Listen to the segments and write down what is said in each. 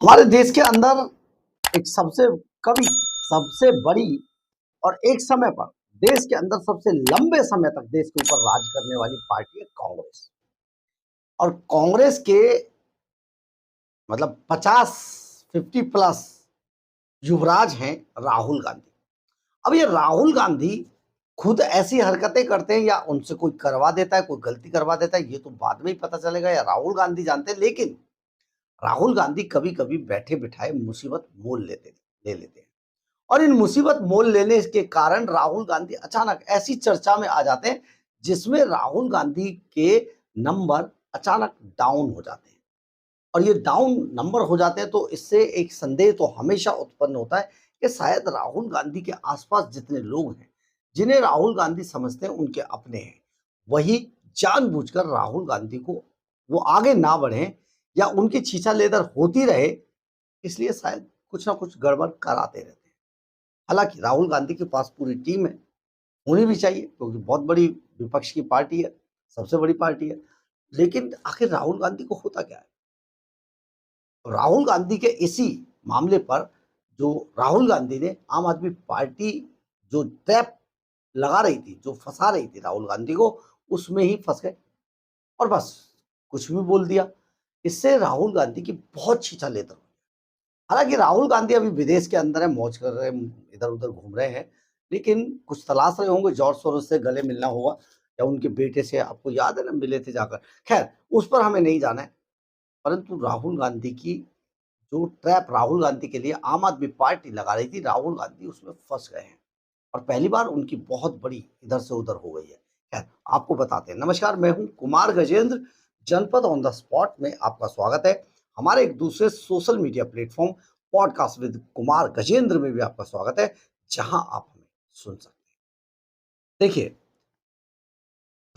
हमारे देश के अंदर एक सबसे बड़ी और एक समय पर देश के अंदर सबसे लंबे समय तक देश के ऊपर राज करने वाली पार्टी है कांग्रेस। और कांग्रेस के मतलब 50 प्लस युवराज हैं राहुल गांधी। अब ये राहुल गांधी खुद ऐसी हरकतें करते हैं या उनसे कोई करवा देता है, कोई गलती करवा देता है, ये तो बाद में ही पता चलेगा या राहुल गांधी जानते हैं। लेकिन राहुल गांधी कभी-कभी बैठे-बिठाए मुसीबत मोल ले लेते हैं। और इन मुसीबत मोल लेने के कारण राहुल गांधी अचानक ऐसी चर्चा में आ जाते हैं जिसमें राहुल गांधी के नंबर अचानक डाउन हो जाते हैं। और ये डाउन नंबर हो जाते हैं तो इससे एक संदेह तो हमेशा उत्पन्न होता है कि शायद राहुल गांधी के आसपास जितने लोग हैं, जिन्हें राहुल गांधी समझते हैं उनके अपने हैं, वही जानबूझकर राहुल गांधी को वो आगे ना बढ़े या उनकी छीछा-लेदर होती रहे, इसलिए शायद कुछ ना कुछ गड़बड़ कराते रहते हैं। हालाँकि राहुल गांधी के पास पूरी टीम है, होनी भी चाहिए क्योंकि बहुत बड़ी विपक्ष की पार्टी है, सबसे बड़ी पार्टी है। लेकिन आखिर राहुल गांधी को होता क्या है? राहुल गांधी के इसी मामले पर जो राहुल गांधी ने आम आदमी पार्टी जो ट्रैप लगा रही थी, जो फँसा रही थी राहुल गांधी को, उसमें ही फँस गए और बस कुछ भी बोल दिया। इससे राहुल गांधी की बहुत छीछा-लेदर हुई। हालाँकि राहुल गांधी अभी विदेश के अंदर है, मौज कर रहे हैं, इधर-उधर घूम रहे हैं, लेकिन कुछ तलाश रहे होंगे, जॉर्ज सोरोस से गले मिलना होगा या उनके बेटे से आपको याद है ना मिले थे जाकर। खैर, उस पर हमें नहीं जाना है, परंतु राहुल गांधी की जो ट्रैप राहुल गांधी के लिए आम आदमी पार्टी लगा रही थी, राहुल गांधी उसमें फँस गए हैं और पहली बार उनकी बहुत बड़ी इधर से उधर हो गई है। खैर, आपको बताते हैं। नमस्कार, मैं हूँ कुमार गजेंद्र, जनपद ऑन द स्पॉट में आपका स्वागत है। हमारे एक दूसरे social media platform podcast with Kumar Gajendra में भी आपका स्वागत है, जहाँ आप हमें सुन सकते हैं। देखिए,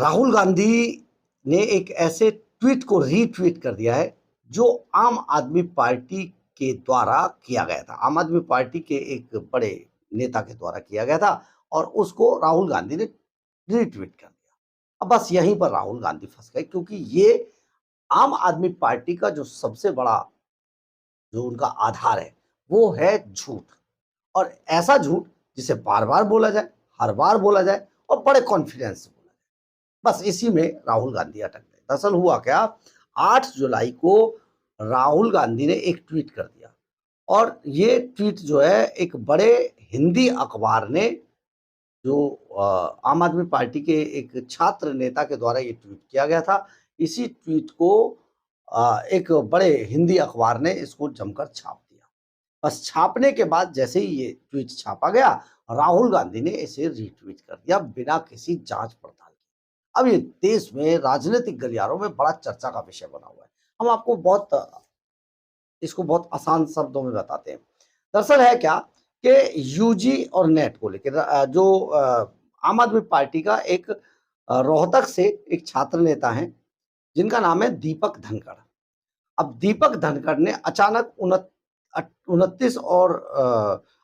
राहुल गांधी ने एक ऐसे ट्वीट को रीट्वीट कर दिया है, जो आम आदमी पार्टी के द्वारा किया गया था। आम आदमी पार्टी के एक बड़े नेता के द्वारा किया गया था और उसको राहुल गांधी ने रीट्वीट कर दिया। अब बस यहीं पर राहुल गांधी फँस गए क्योंकि ये आम आदमी पार्टी का जो सबसे बड़ा जो उनका आधार है, वो है झूठ। और ऐसा झूठ जिसे बार-बार बोला जाए, हर बार बोला जाए और बड़े कॉन्फिडेंस से बोला जाए। बस इसी में राहुल गांधी अटक गए। दरअसल हुआ क्या, 8 जुलाई को राहुल गांधी ने एक ट्वीट कर दिया और ये ट्वीट जो है एक बड़े हिंदी अखबार ने जो आम आदमी पार्टी के एक छात्र नेता के द्वारा ये ट्वीट किया गया था। इसी ट्वीट को एक बड़े हिंदी अखबार ने इसको जमकर छाप दिया। बस छापने के बाद जैसे ही ये ट्वीट छापा गया, राहुल गांधी ने इसे रीट्वीट कर दिया बिना किसी जाँच-पड़ताल के। अब ये देश में राजनीतिक गलियारों में बड़ा चर्चा का विषय बना हुआ है। हम आपको इसको बहुत आसान शब्दों में बताते हैं। दरअसल है क्या कि यूजी और नेट को लेके आम आदमी पार्टी का एक रोहतक से एक छात्र नेता हैं, जिनका नाम है दीपक धनखड़। अब दीपक धनखड़ ने अचानक 29 और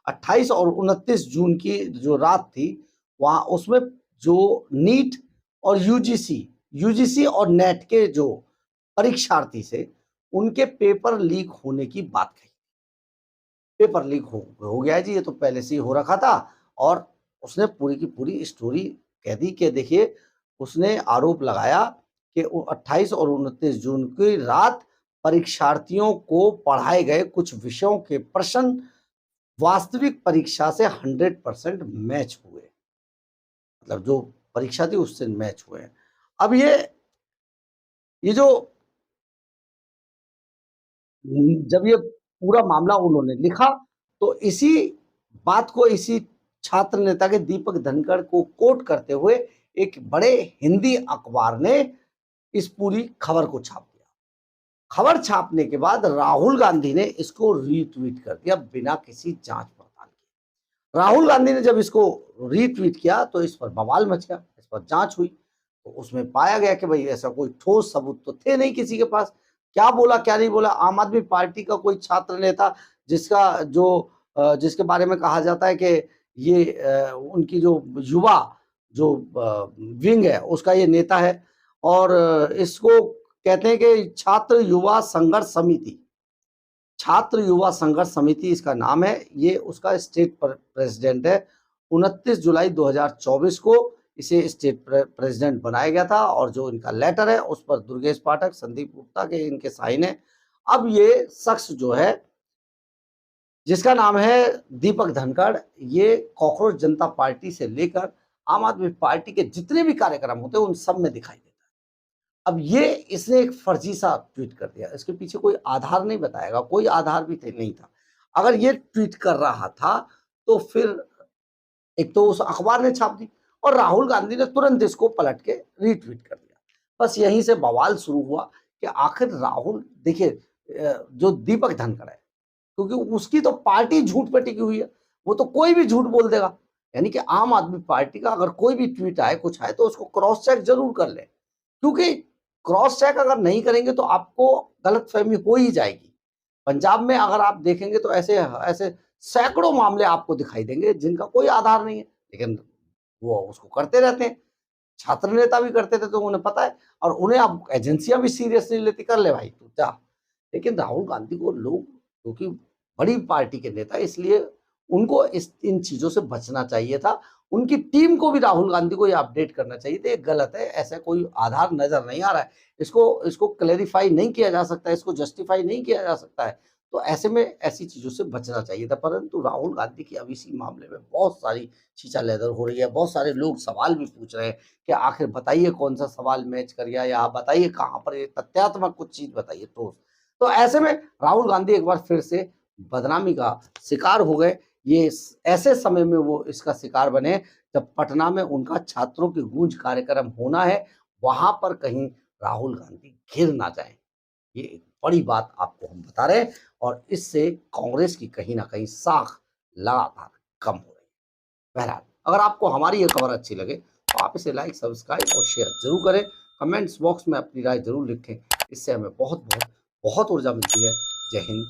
28 और 29 जून की जो रात थी, वहाँ उसमें जो नीट और यूजीसी और नेट के जो परीक्षार्थी थे, उनके पेपर लीक होने की बात कही। पेपर लीक हो गया है जी, ये तो पहले से ही हो रखा था और उसने पूरी की पूरी स्टोरी कह दी कि देखिए, उसने आरोप लगाया कि 28 और 29 जून की रात परीक्षार्थियों को पढ़ाए गए कुछ विषयों के प्रश्न वास्तविक परीक्षा से 100% मैच हुए। मतलब जो परीक्षा थी उससे मैच हुए हैं। अब ये जो जब ये पूरा मामला उन्होंने लिखा, तो इसी छात्र नेता के दीपक धनखड़ को कोट करते हुए एक बड़े हिंदी अखबार ने इस पूरी खबर को छाप दिया। खबर छापने के बाद राहुल गांधी ने इसको रीट्वीट कर दिया बिना किसी जाँच-पड़ताल के। राहुल गांधी ने जब इसको रीट्वीट किया तो इस पर बवाल मच गया, इस पर जाँच हुई, तो उसमें पाया गया कि भई ऐसा कोई ठोस सबूत तो थे नहीं किसी के पास। क्या बोला, क्या नहीं बोला, आम आदमी पार्टी का कोई छात्र नेता जिसके बारे में कहा जाता है कि ये उनकी जो युवा जो विंग है उसका ये नेता है और इसको कहते हैं कि छात्र युवा संघर्ष समिति। छात्र युवा संघर्ष समिति इसका नाम है। ये उसका स्टेट प्रेसिडेंट है। 29 जुलाई 2024 को इसे स्टेट प्रेसिडेंट बनाया गया था और जो इनका लेटर है उस पर दुर्गेश पाठक, संदीप गुप्ता के इनके साइन है। अब ये शख्स जो है जिसका नाम है दीपक धनखड़, ये कॉकरोच जनता पार्टी से लेकर आम आदमी पार्टी के जितने भी कार्यक्रम होते हैं उन सब में दिखाई देता है। अब ये इसने एक फर्जी सा ट्वीट कर दिया, इसके पीछे कोई आधार नहीं बताएगा, कोई आधार भी नहीं था। अगर ये ट्वीट कर रहा था तो फिर एक तो उस अखबार ने छाप दी और राहुल गांधी ने तुरंत इसको पलट के रीट्वीट कर दिया। बस यहीं से बवाल शुरू हुआ कि आखिर राहुल, देखिए जो दीपक धनखड़ है, क्योंकि उसकी तो पार्टी झूठ पे टिकी हुई है, वो तो कोई भी झूठ बोल देगा। यानी कि आम आदमी पार्टी का अगर कोई भी ट्वीट आए, कुछ आए, तो उसको क्रॉस चेक जरूर कर ले, क्योंकि क्रॉस चेक अगर नहीं करेंगे तो आपको गलतफहमी हो ही जाएगी। पंजाब में अगर आप देखेंगे तो ऐसे ऐसे सैकड़ों मामले आपको दिखाई देंगे जिनका कोई आधार नहीं है, लेकिन वो उसको करते रहते हैं। छात्र नेता भी करते थे तो उन्हें पता है, और उन्हें अब एजेंसियां भी सीरियस नहीं लेती, कर ले भाई तू जा। लेकिन राहुल गांधी को लोग, क्योंकि बड़ी पार्टी के नेता, इसलिए उनको इन चीजों से बचना चाहिए था। उनकी टीम को भी राहुल गांधी को ये अपडेट करना चाहिए था, ये गलत है, ऐसा कोई आधार नजर नहीं आ रहा है, इसको क्लेरिफाई नहीं किया जा सकता है, इसको जस्टिफाई नहीं किया जा सकता है। तो ऐसे में ऐसी चीजों से बचना चाहिए था। परंतु राहुल गांधी की अब इसी मामले में बहुत सारी चीचा लेदर हो रही है। बहुत सारे लोग सवाल भी पूछ रहे हैं कि आखिर बताइए कौन सा सवाल मैच कर गया, या बताइए कहाँ पर, तथ्यात्मक कुछ चीज बताइए ठोस। तो ऐसे में राहुल गांधी एक बार फिर से बदनामी का शिकार हो गए। ये ऐसे समय में वो इसका शिकार बने जब पटना में उनका छात्रों की गूंज कार्यक्रम होना है, वहां पर कहीं राहुल गांधी घिर ना जाए। ये एक बड़ी बात आपको हम बता रहे हैं, और इससे कांग्रेस की कहीं ना कहीं साख लगातार कम हो रही है। बहरहाल, अगर आपको हमारी ये खबर अच्छी लगे तो आप इसे लाइक, सब्सक्राइब और शेयर जरूर करें। कमेंट्स बॉक्स में अपनी राय जरूर लिखें, इससे हमें बहुत बहुत बहुत ऊर्जा मिलती है। जय हिंद।